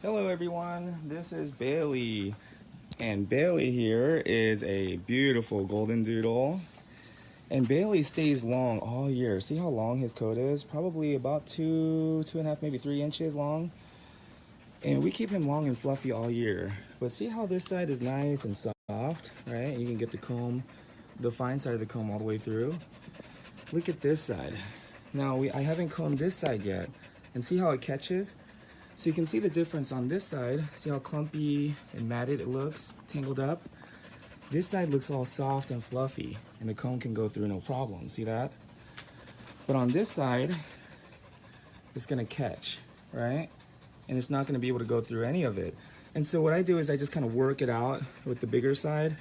Hello everyone, this is Bailey, and Bailey here is a beautiful golden doodle, and Bailey stays long all year. See how long his coat is? Probably about two and a half, maybe 3 inches long, and we keep him long and fluffy all year. But see how this side is nice and soft, right? You can get the comb, the fine side of the comb all the way through. Look at this side. Now I haven't combed this side yet, and see how it catches? So you can see the difference on this side. See how clumpy and matted it looks, tangled up? This side looks all soft and fluffy, and the comb can go through no problem. See that? But on this side, it's gonna catch, right? And it's not gonna be able to go through any of it. And so what I do is I just kind of work it out with the bigger side.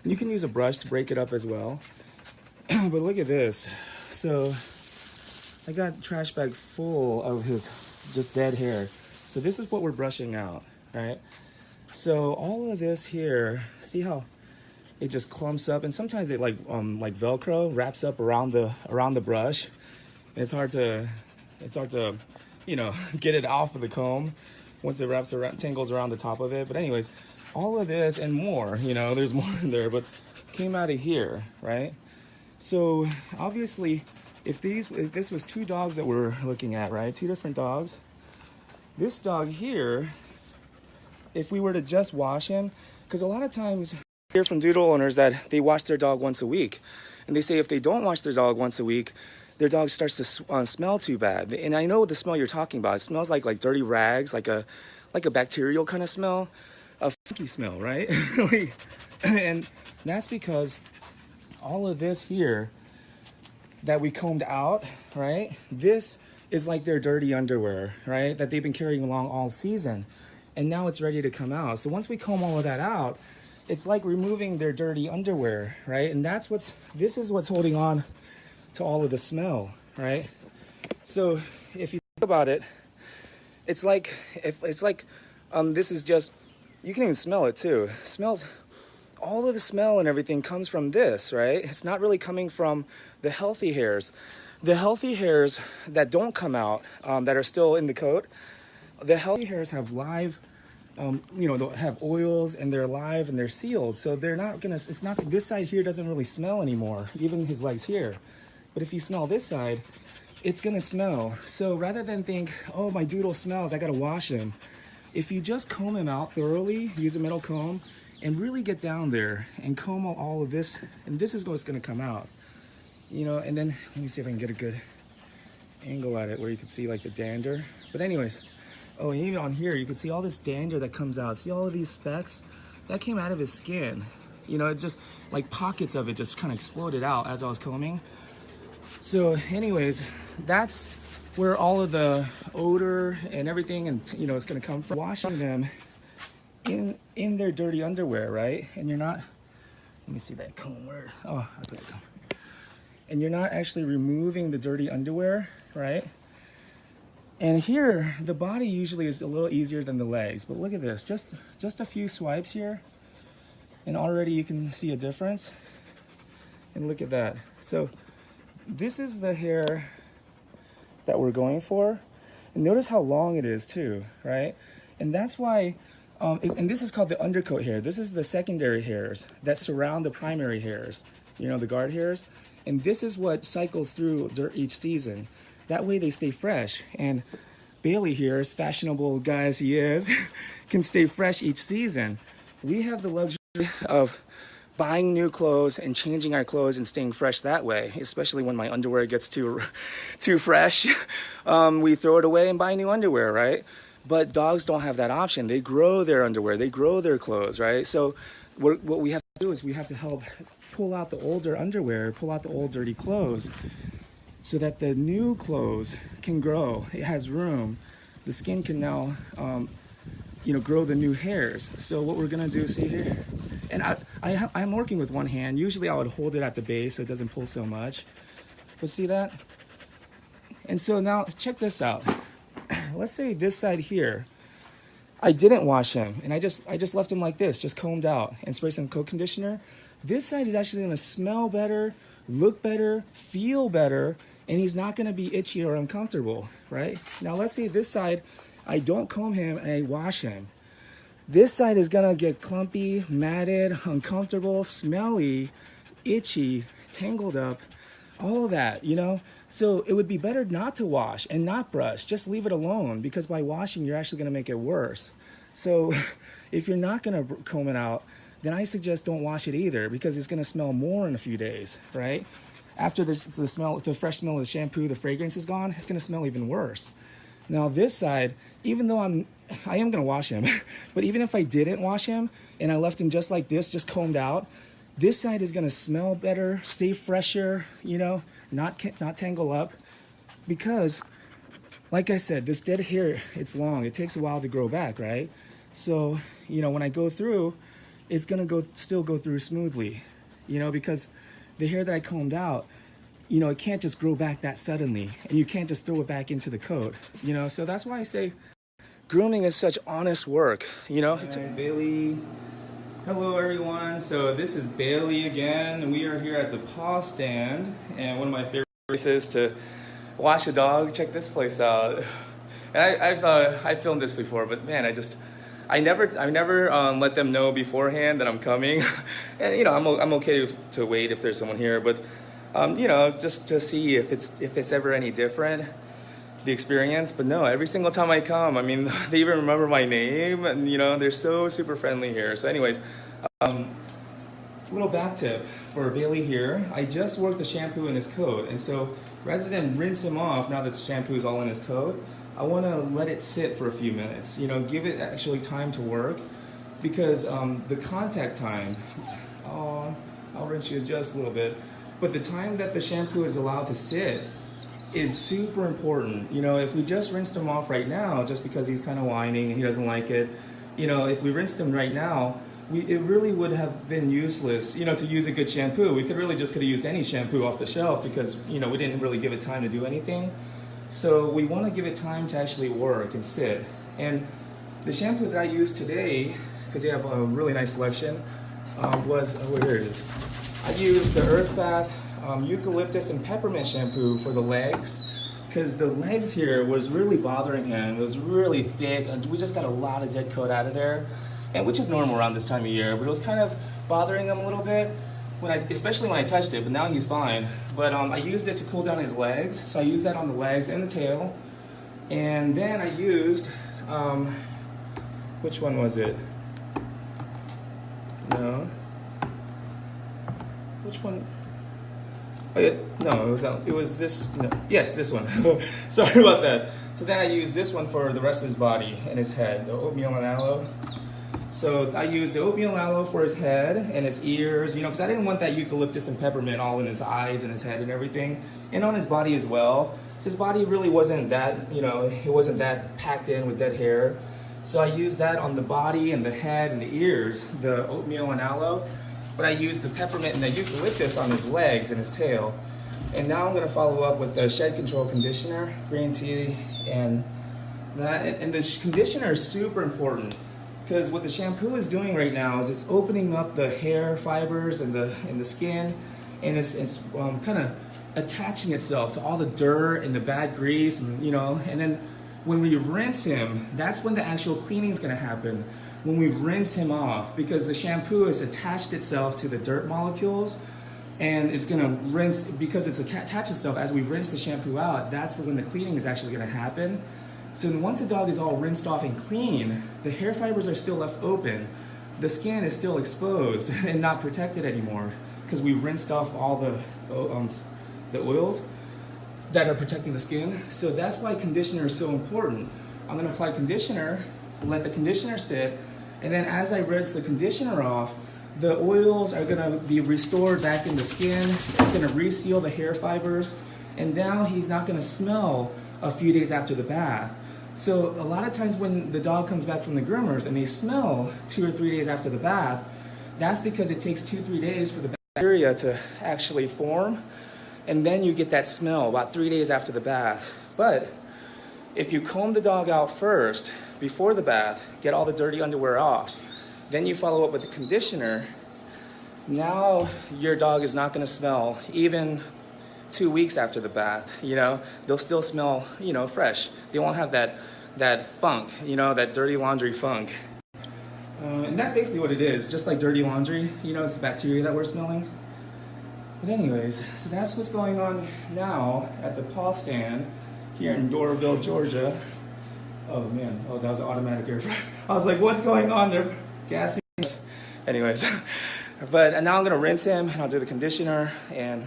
And you can use a brush to break it up as well. But look at this. So I got a trash bag full of his just dead hair. So this is what we're brushing out, right? So all of this here, see how it just clumps up, and sometimes it like Velcro wraps up around the brush. And it's hard to get it off of the comb once it wraps around, tangles around the top of it. But anyways, all of this and more, there's more in there, but came out of here, right? So obviously, if this was 2 dogs that we're looking at, right? 2 different dogs. This dog here, if we were to just wash him, because a lot of times I hear from doodle owners that they wash their dog once a week. And they say if they don't wash their dog once a week, their dog starts to smell too bad. And I know the smell you're talking about. It smells like dirty rags, like a bacterial kind of smell, a funky smell, right? And that's because all of this here that we combed out, right? This is like their dirty underwear, right? That they've been carrying along all season. And now it's ready to come out. So once we comb all of that out, it's like removing their dirty underwear, right? And this is what's holding on to all of the smell, right? So if you think about it, this is just, you can even smell it too. It smells, all of the smell and everything comes from this, right? It's not really coming from the healthy hairs. The healthy hairs that don't come out, that are still in the coat, the healthy hairs have live, they'll have oils and they're live and they're sealed. So they're not gonna, this side here doesn't really smell anymore, even his legs here. But if you smell this side, it's gonna smell. So rather than think, oh, my doodle smells, I gotta wash him. If you just comb him out thoroughly, use a metal comb, and really get down there and comb all of this, and this is what's gonna come out. And then let me see if I can get a good angle at it where you can see like the dander. But anyways, oh, and even on here, you can see all this dander that comes out. See all of these specks? That came out of his skin. It's just like pockets of it just kind of exploded out as I was combing. So anyways, that's where all of the odor and everything and it's gonna come from. Washing them in their dirty underwear, right? And you're not, let me see that comb where, oh, I put that comb. And you're not actually removing the dirty underwear, right? And here, the body usually is a little easier than the legs, but look at this, just a few swipes here, and already you can see a difference. And look at that. So this is the hair that we're going for. And notice how long it is too, right? And that's why, and this is called the undercoat hair. This is the secondary hairs that surround the primary hairs, the guard hairs. And this is what cycles through each season. That way they stay fresh. And Bailey here, as fashionable guy as he is, can stay fresh each season. We have the luxury of buying new clothes and changing our clothes and staying fresh that way, especially when my underwear gets too fresh. We throw it away and buy new underwear, right? But dogs don't have that option. They grow their underwear, they grow their clothes, right? So what we have to do is we have to help pull out the older underwear, pull out the old dirty clothes so that the new clothes can grow. It has room. The skin can now, grow the new hairs. So what we're gonna do, see here, and I'm working with one hand. Usually I would hold it at the base so it doesn't pull so much. But see that? And so now check this out. Let's say this side here, I didn't wash him and I just left him like this, just combed out and spray some coat conditioner. This side is actually gonna smell better, look better, feel better, and he's not gonna be itchy or uncomfortable, right? Now let's say this side I don't comb him and I wash him, this side is gonna get clumpy, matted, uncomfortable, smelly, itchy, tangled up, all of that, you know? So it would be better not to wash and not brush, just leave it alone, because by washing, you're actually gonna make it worse. So if you're not gonna comb it out, then I suggest don't wash it either, because it's gonna smell more in a few days, right? After the fresh smell of the shampoo, the fragrance is gone, it's gonna smell even worse. Now this side, even though I am gonna wash him, but even if I didn't wash him and I left him just like this, just combed out, this side is gonna smell better, stay fresher, you know, not tangle up, because like I said, this dead hair, it's long, it takes a while to grow back, right? So, you know, when I go through, it's gonna still go through smoothly, you know, because the hair that I combed out, you know, it can't just grow back that suddenly, and you can't just throw it back into the coat, you know? So that's why I say grooming is such honest work, you know? Right, Bailey. Hello, everyone. So this is Bailey again. We are here at the paw stand, and one of my favorite places to wash a dog. Check this place out. And I've filmed this before, but man, I never let them know beforehand that I'm coming. And you know, I'm okay to wait if there's someone here, but you know, just to see if it's ever any different, the experience. But no, every single time I come, I mean, they even remember my name, and you know, they're so super friendly here. So anyways, little back tip for Bailey here. I just worked the shampoo in his coat, and so rather than rinse him off now that the shampoo is all in his coat, I want to let it sit for a few minutes, you know, give it actually time to work, because the contact time, oh, I'll rinse you just a little bit, but the time that the shampoo is allowed to sit is super important. You know, if we just rinsed him off right now, just because he's kind of whining and he doesn't like it, you know, if we rinsed him right now, it really would have been useless, you know, to use a good shampoo. We could have used any shampoo off the shelf, because, you know, we didn't really give it time to do anything. So we want to give it time to actually work and sit. And the shampoo that I used today, because they have a really nice selection, was, oh, here it is. I used the Earth Bath eucalyptus and peppermint shampoo for the legs, because the legs here was really bothering him. It was really thick, and we just got a lot of dead coat out of there, and which is normal around this time of year, but it was kind of bothering him a little bit, especially when I touched it, but now he's fine. But I used it to cool down his legs, so I used that on the legs and the tail. And then I used, which one was it? No. Which one? No, it was this, no. Yes, this one. Sorry about that. So then I used this one for the rest of his body and his head, the oatmeal and aloe. So I used the oatmeal and aloe for his head and his ears, you know, because I didn't want that eucalyptus and peppermint all in his eyes and his head and everything, and on his body as well. So his body really wasn't that, you know, it wasn't that packed in with dead hair. So I used that on the body and the head and the ears, the oatmeal and aloe. But I used the peppermint and the eucalyptus on his legs and his tail. And now I'm going to follow up with the shed control conditioner, green tea, and that. And the conditioner is super important, because what the shampoo is doing right now is it's opening up the hair fibers and the skin, and it's kind of attaching itself to all the dirt and the bad grease, and you know. And then when we rinse him, that's when the actual cleaning is going to happen. When we rinse him off, because the shampoo has attached itself to the dirt molecules, and it's going to rinse, because it's attached itself as we rinse the shampoo out, that's when the cleaning is actually going to happen. So once the dog is all rinsed off and clean, the hair fibers are still left open, the skin is still exposed and not protected anymore, because we rinsed off all the oils that are protecting the skin. So that's why conditioner is so important. I'm going to apply conditioner, let the conditioner sit, and then as I rinse the conditioner off, the oils are going to be restored back in the skin. It's going to reseal the hair fibers, and now he's not going to smell a few days after the bath. So a lot of times when the dog comes back from the groomers and they smell 2 or 3 days after the bath, that's because it takes 2-3 days for the bacteria to actually form, and then you get that smell about 3 days after the bath. But if you comb the dog out first, before the bath, get all the dirty underwear off, then you follow up with the conditioner, now your dog is not going to smell even 2 weeks after the bath. You know, they'll still smell, you know, fresh. They won't have that that funk, you know, that dirty laundry funk. And that's basically what it is, just like dirty laundry, you know, it's the bacteria that we're smelling. But anyways, so that's what's going on now at the paw stand here in Doraville, Georgia. Oh man, oh, that was an automatic air fryer. I was like, what's going on there? Gassy. Anyways, but now I'm gonna rinse him and I'll do the conditioner. And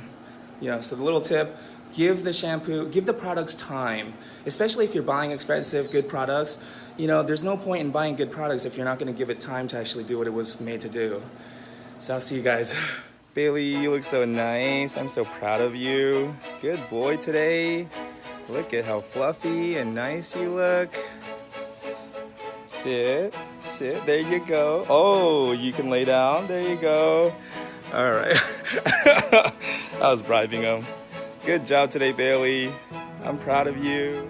you know, so the little tip, give the shampoo, give the products time, especially if you're buying expensive, good products. You know, there's no point in buying good products if you're not gonna give it time to actually do what it was made to do. So I'll see you guys. Bailey, you look so nice. I'm so proud of you. Good boy today. Look at how fluffy and nice you look. Sit, sit, there you go. Oh, you can lay down, there you go. All right. I was bribing him. Good job today, Bailey. I'm proud of you.